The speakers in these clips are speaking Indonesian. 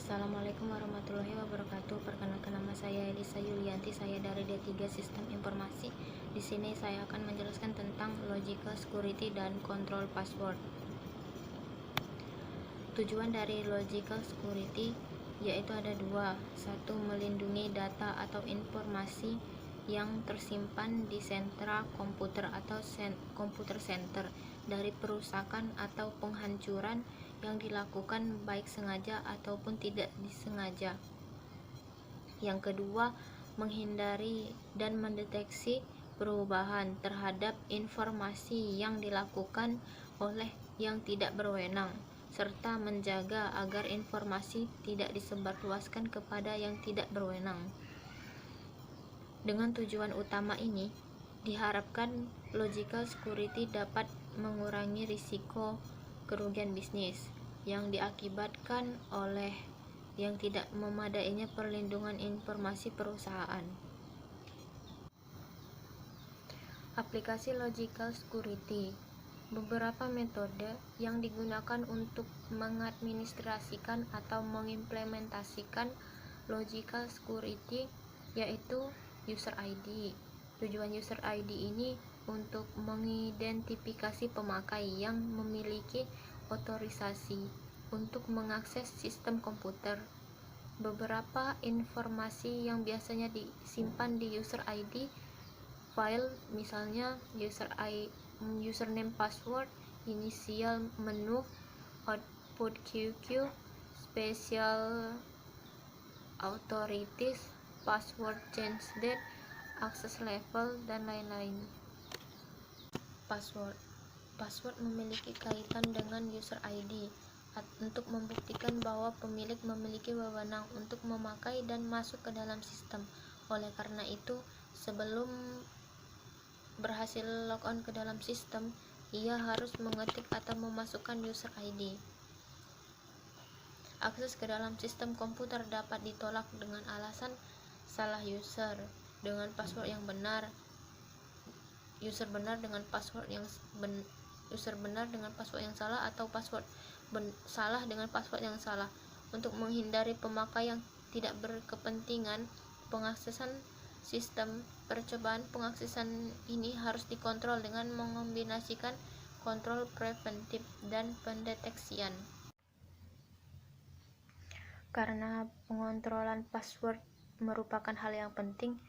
Assalamualaikum warahmatullahi wabarakatuh. Perkenalkan, nama saya Elisa Yulianti. Saya dari D3 Sistem Informasi. Di sini saya akan menjelaskan tentang Logical Security dan Control Password. Tujuan dari Logical Security yaitu ada dua. Satu, melindungi data atau informasi yang tersimpan di sentra komputer atau komputer center dari perusakan atau penghancuran yang dilakukan baik sengaja ataupun tidak disengaja. Yang kedua, menghindari dan mendeteksi perubahan terhadap informasi yang dilakukan oleh yang tidak berwenang, serta menjaga agar informasi tidak disebarluaskan kepada yang tidak berwenang. Dengan tujuan utama ini, diharapkan Logical Security dapat mengurangi risiko kerugian bisnis yang diakibatkan oleh yang tidak memadainya perlindungan informasi perusahaan. Aplikasi Logical Security. Beberapa metode yang digunakan untuk mengadministrasikan atau mengimplementasikan Logical Security yaitu User ID. Tujuan User ID ini untuk mengidentifikasi pemakai yang memiliki otorisasi untuk mengakses sistem komputer. Beberapa informasi yang biasanya disimpan di User ID file, misalnya username, password, inisial menu, output QQ, special authorities, password change date, access level, dan lain-lain. Password memiliki kaitan dengan User ID untuk membuktikan bahwa pemilik memiliki wewenang untuk memakai dan masuk ke dalam sistem. Oleh karena itu, sebelum berhasil logon ke dalam sistem, ia harus mengetik atau memasukkan User ID. Akses ke dalam sistem komputer dapat ditolak dengan alasan salah user dengan password yang benar, user benar dengan password yang salah, atau password salah dengan password yang salah. Untuk menghindari pemakai yang tidak berkepentingan pengaksesan sistem, percobaan pengaksesan ini harus dikontrol dengan mengombinasikan kontrol preventif dan pendeteksian. Karena pengontrolan password merupakan hal yang penting,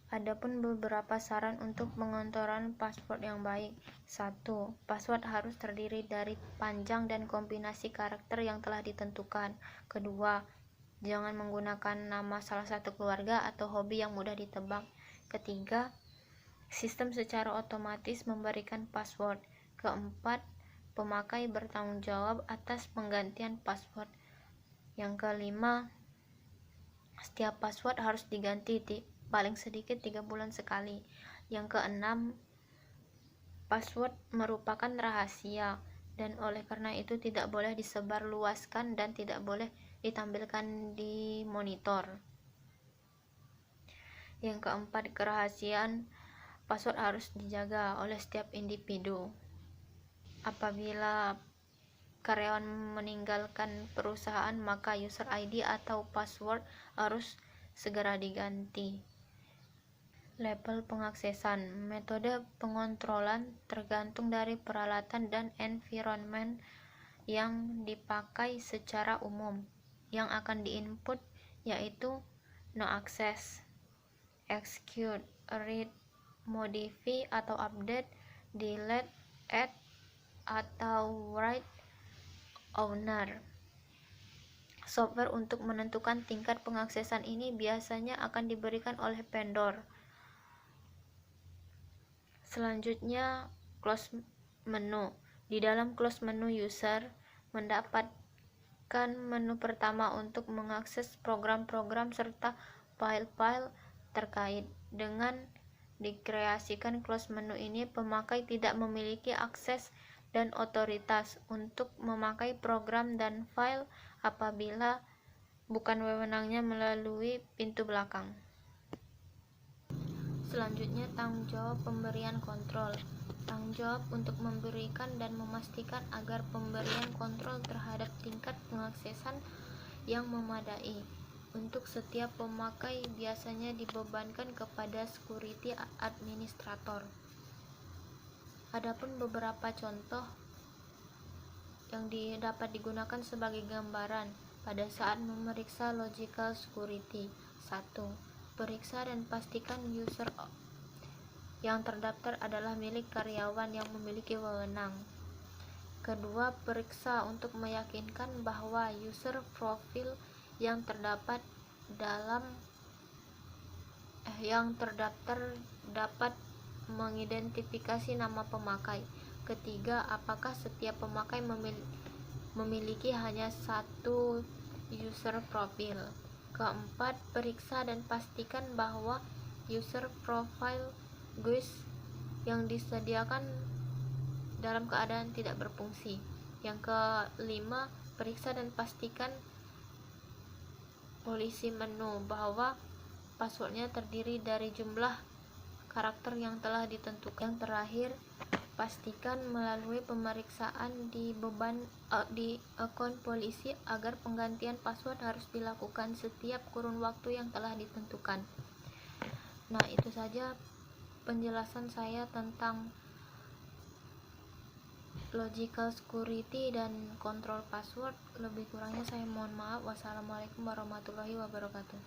adapun beberapa saran untuk pengontrolan password yang baik. 1. Password harus terdiri dari panjang dan kombinasi karakter yang telah ditentukan. Kedua, jangan menggunakan nama salah satu keluarga atau hobi yang mudah ditebak. Ketiga, sistem secara otomatis memberikan password. Keempat, pemakai bertanggung jawab atas penggantian password. Yang kelima, setiap password harus diganti paling sedikit 3 bulan sekali. Yang keenam, password merupakan rahasia dan oleh karena itu tidak boleh disebarluaskan dan tidak boleh ditampilkan di monitor. Yang keempat, kerahasiaan password harus dijaga oleh setiap individu. Apabila karyawan meninggalkan perusahaan, maka User ID atau password harus segera diganti. Level pengaksesan. Metode pengontrolan tergantung dari peralatan dan environment yang dipakai secara umum. Yang akan diinput yaitu no access, execute, read, modify atau update, delete, add, atau write, owner. Software untuk menentukan tingkat pengaksesan ini biasanya akan diberikan oleh vendor. Selanjutnya, close menu. Di dalam close menu, user mendapatkan menu pertama untuk mengakses program-program serta file-file terkait. Dengan dikreasikan close menu ini, pemakai tidak memiliki akses dan otoritas untuk memakai program dan file apabila bukan wewenangnya melalui pintu belakang. Selanjutnya, tanggung jawab pemberian kontrol. Tanggung jawab untuk memberikan dan memastikan agar pemberian kontrol terhadap tingkat pengaksesan yang memadai untuk setiap pemakai biasanya dibebankan kepada security administrator. Adapun beberapa contoh yang dapat digunakan sebagai gambaran pada saat memeriksa logical security. 1. Periksa dan pastikan user yang terdaftar adalah milik karyawan yang memiliki wewenang. Kedua, periksa untuk meyakinkan bahwa user profil yang terdaftar dapat mengidentifikasi nama pemakai. Ketiga, apakah setiap pemakai memiliki hanya satu user profil. Keempat, periksa dan pastikan bahwa user profile GUI yang disediakan dalam keadaan tidak berfungsi. Yang kelima, periksa dan pastikan polisi menu bahwa passwordnya terdiri dari jumlah karakter yang telah ditentukan. Yang terakhir, pastikan melalui pemeriksaan di akun polisi agar penggantian password harus dilakukan setiap kurun waktu yang telah ditentukan. Nah, itu saja penjelasan saya tentang logical security dan kontrol password. Lebih kurangnya saya mohon maaf. Wassalamualaikum warahmatullahi wabarakatuh.